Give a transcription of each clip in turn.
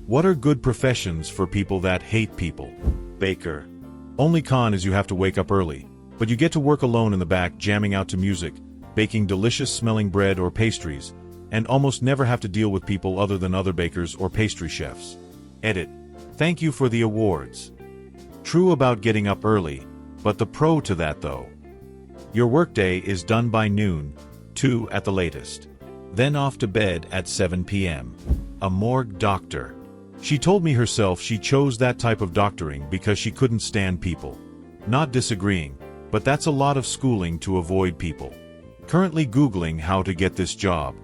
What are good professions for people that hate people? Baker. Only con is you have to wake up early, but you get to work alone in the back jamming out to music, baking delicious smelling bread or pastries, and almost never have to deal with people other than other bakers or pastry chefs. Edit. Thank you for the awards. True about getting up early, but the pro to that though. Your workday is done by noon, 2 at the latest. Then off to bed at 7 p.m. A morgue doctor. She told me herself she chose that type of doctoring because she couldn't stand people. Not disagreeing, but that's a lot of schooling to avoid people. Currently Googling how to get this job.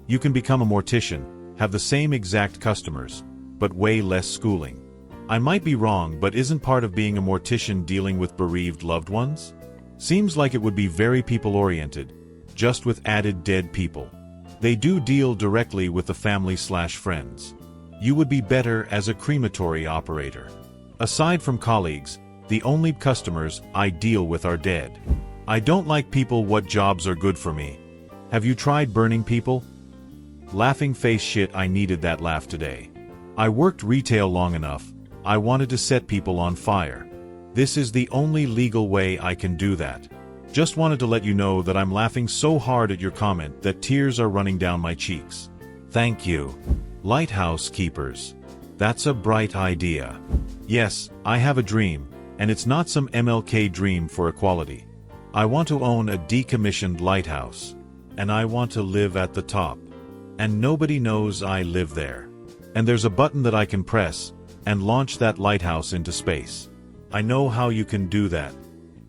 You can become a mortician, have the same exact customers, but way less schooling. I might be wrong, but isn't part of being a mortician dealing with bereaved loved ones? Seems like it would be very people-oriented, just with added dead people. They do deal directly with the family/friends. You would be better as a crematory operator. Aside from colleagues, the only customers I deal with are dead. I don't like people. What jobs are good for me? Have you tried burning people? Laughing face shit, I needed that laugh today. I worked retail long enough, I wanted to set people on fire. This is the only legal way I can do that. Just wanted to let you know that I'm laughing so hard at your comment that tears are running down my cheeks. Thank you. Lighthouse keepers. That's a bright idea. Yes, I have a dream, and it's not some MLK dream for equality. I want to own a decommissioned lighthouse. And I want to live at the top. And nobody knows I live there. And there's a button that I can press and launch that lighthouse into space. I know how you can do that.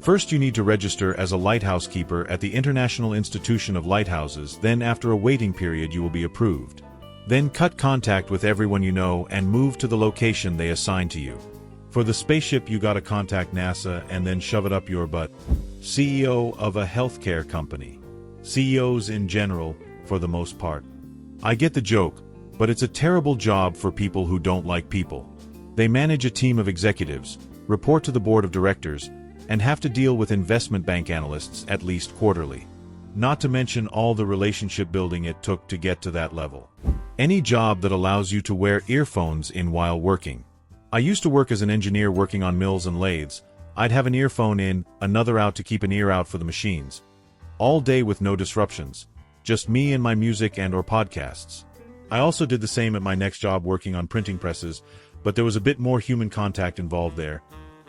First you need to register as a lighthouse keeper at the International Institution of Lighthouses, then after a waiting period you will be approved. Then cut contact with everyone you know and move to the location they assign to you. For the spaceship you gotta contact NASA and then shove it up your butt. CEO of a healthcare company. CEOs in general, for the most part. I get the joke, but it's a terrible job for people who don't like people. They manage a team of executives, report to the board of directors, and have to deal with investment bank analysts at least quarterly. Not to mention all the relationship building it took to get to that level. Any job that allows you to wear earphones in while working. I used to work as an engineer working on mills and lathes. I'd have an earphone in, another out to keep an ear out for the machines. All day with no disruptions. Just me and my music and/or podcasts. I also did the same at my next job working on printing presses, but there was a bit more human contact involved there,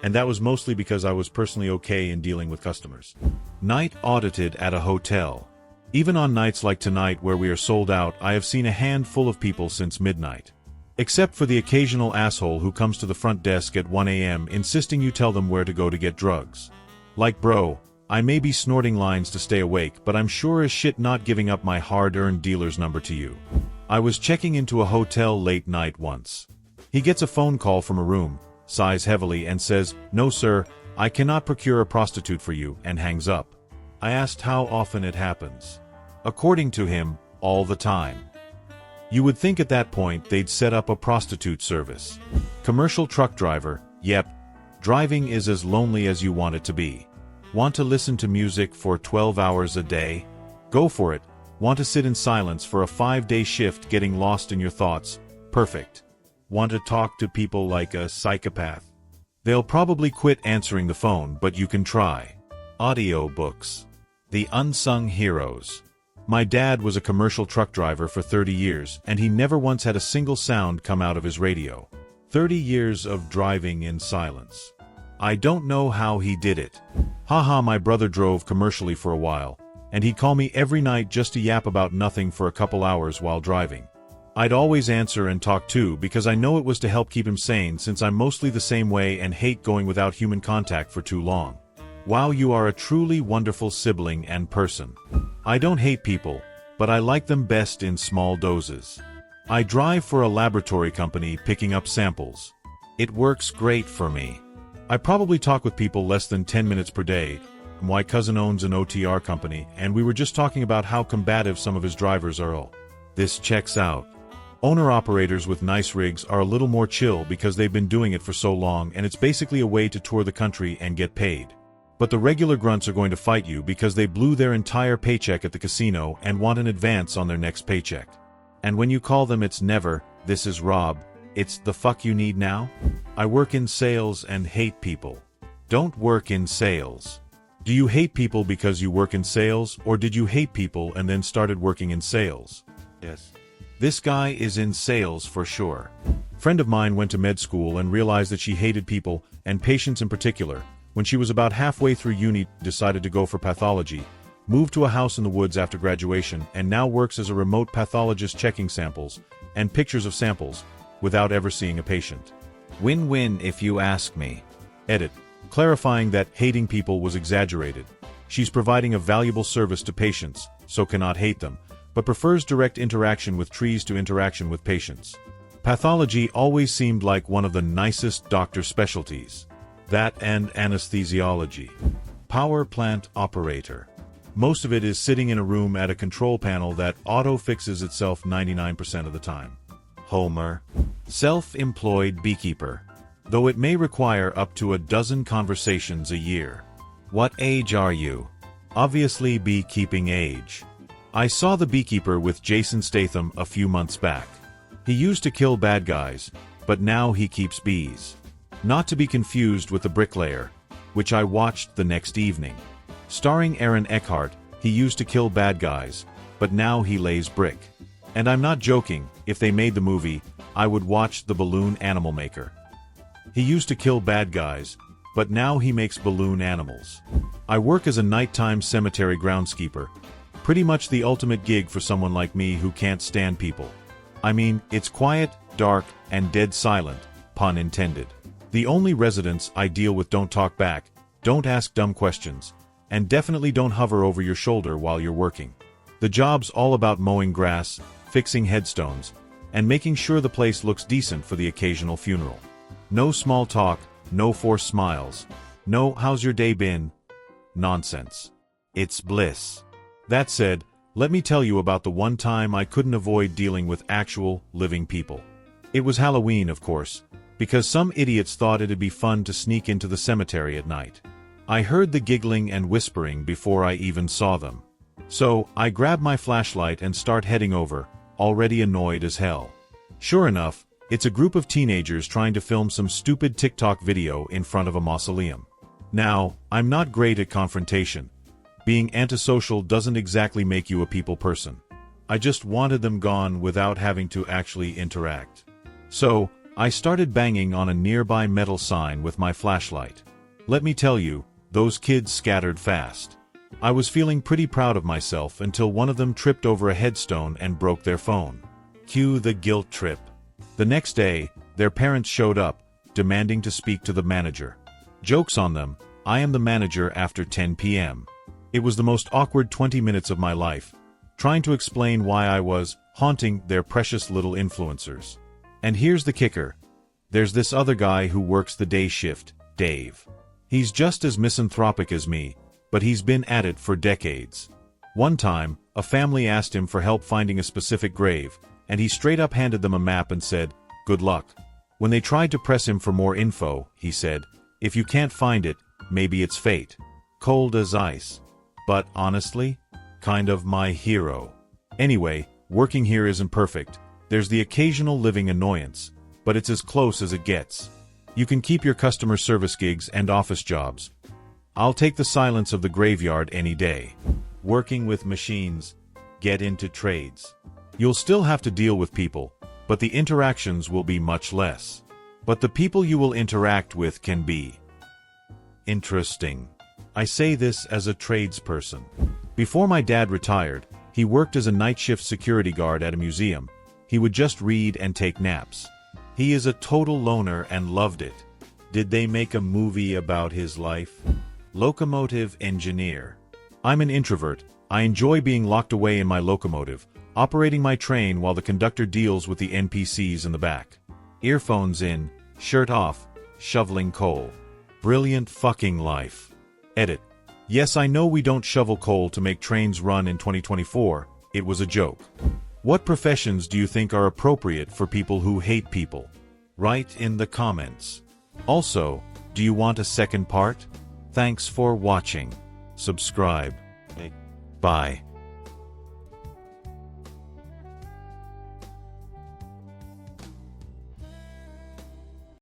and that was mostly because I was personally okay in dealing with customers. Night audited at a hotel. Even on nights like tonight where we are sold out, I have seen a handful of people since midnight. Except for the occasional asshole who comes to the front desk at 1 a.m. insisting you tell them where to go to get drugs. Like bro, I may be snorting lines to stay awake, but I'm sure as shit not giving up my hard-earned dealer's number to you. I was checking into a hotel late night once. He gets a phone call from a room, sighs heavily and says, "No sir, I cannot procure a prostitute for you," and hangs up. I asked how often it happens. According to him, all the time. You would think at that point they'd set up a prostitute service. Commercial truck driver, yep. Driving is as lonely as you want it to be. Want to listen to music for 12 hours a day? Go for it. Want to sit in silence for a 5-day shift getting lost in your thoughts? Perfect. Want to talk to people like a psychopath? They'll probably quit answering the phone, but you can try. Audiobooks. The unsung heroes. My dad was a commercial truck driver for 30 years, and he never once had a single sound come out of his radio. 30 years of driving in silence. I don't know how he did it. Haha, my brother drove commercially for a while, and he'd call me every night just to yap about nothing for a couple hours while driving. I'd always answer and talk too because I know it was to help keep him sane since I'm mostly the same way and hate going without human contact for too long. Wow, you are a truly wonderful sibling and person. I don't hate people, but I like them best in small doses. I drive for a laboratory company picking up samples. It works great for me. I probably talk with people less than 10 minutes per day. My cousin owns an OTR company, and we were just talking about how combative some of his drivers are. Oh, this checks out. Owner-operators with nice rigs are a little more chill because they've been doing it for so long and it's basically a way to tour the country and get paid. But the regular grunts are going to fight you because they blew their entire paycheck at the casino and want an advance on their next paycheck. And when you call them it's never, "This is Rob," It's the fuck you need now? I work in sales and hate people. Don't work in sales. Do you hate people because you work in sales, or did you hate people and then started working in sales? Yes. This guy is in sales for sure. Friend of mine went to med school and realized that she hated people, and patients in particular. When she was about halfway through uni, decided to go for pathology, moved to a house in the woods after graduation, and now works as a remote pathologist checking samples and pictures of samples without ever seeing a patient. Win-win if you ask me. Edit. Clarifying that hating people was exaggerated. She's providing a valuable service to patients, so cannot hate them, but prefers direct interaction with trees to interaction with patients. Pathology always seemed like one of the nicest doctor specialties. That and anesthesiology. Power plant operator. Most of it is sitting in a room at a control panel that auto-fixes itself 99% of the time. Homer. Self-employed beekeeper. Though it may require up to a dozen conversations a year. What age are you? Obviously beekeeping age. I saw The Beekeeper with Jason Statham a few months back. He used to kill bad guys, but now he keeps bees. Not to be confused with The Bricklayer, which I watched the next evening. Starring Aaron Eckhart, he used to kill bad guys, but now he lays brick. And I'm not joking, if they made the movie, I would watch The Balloon Animal Maker. He used to kill bad guys, but now he makes balloon animals. I work as a nighttime cemetery groundskeeper, pretty much the ultimate gig for someone like me who can't stand people. I mean, it's quiet, dark, and dead silent, pun intended. The only residents I deal with don't talk back, don't ask dumb questions, and definitely don't hover over your shoulder while you're working. The job's all about mowing grass, fixing headstones, and making sure the place looks decent for the occasional funeral. No small talk, no forced smiles, no "how's your day been?" nonsense. It's bliss. That said, let me tell you about the one time I couldn't avoid dealing with actual, living people. It was Halloween, of course, because some idiots thought it'd be fun to sneak into the cemetery at night. I heard the giggling and whispering before I even saw them. So, I grabbed my flashlight and start heading over, already annoyed as hell. Sure enough, it's a group of teenagers trying to film some stupid TikTok video in front of a mausoleum. Now, I'm not great at confrontation. Being antisocial doesn't exactly make you a people person. I just wanted them gone without having to actually interact. So, I started banging on a nearby metal sign with my flashlight. Let me tell you, those kids scattered fast. I was feeling pretty proud of myself until one of them tripped over a headstone and broke their phone. Cue the guilt trip. The next day, their parents showed up, demanding to speak to the manager. Joke's on them, I am the manager after 10 p.m. It was the most awkward 20 minutes of my life, trying to explain why I was haunting their precious little influencers. And here's the kicker. There's this other guy who works the day shift, Dave. He's just as misanthropic as me, but he's been at it for decades. One time, a family asked him for help finding a specific grave, and he straight up handed them a map and said, "Good luck." When they tried to press him for more info, he said, "If you can't find it, maybe it's fate." Cold as ice. But honestly, kind of my hero. Anyway, working here isn't perfect. There's the occasional living annoyance, but it's as close as it gets. You can keep your customer service gigs and office jobs. I'll take the silence of the graveyard any day. Working with machines. Get into trades. You'll still have to deal with people, but the interactions will be much less. But the people you will interact with can be interesting. I say this as a tradesperson. Before my dad retired, he worked as a night shift security guard at a museum. He would just read and take naps. He is a total loner and loved it. Did they make a movie about his life? Locomotive engineer. I'm an introvert. I enjoy being locked away in my locomotive, operating my train while the conductor deals with the NPCs in the back. Earphones in, shirt off, shoveling coal. Brilliant fucking life. Edit. Yes, I know we don't shovel coal to make trains run in 2024, it was a joke. What professions do you think are appropriate for people who hate people? Write in the comments. Also, do you want a second part? Thanks for watching. Subscribe. Bye.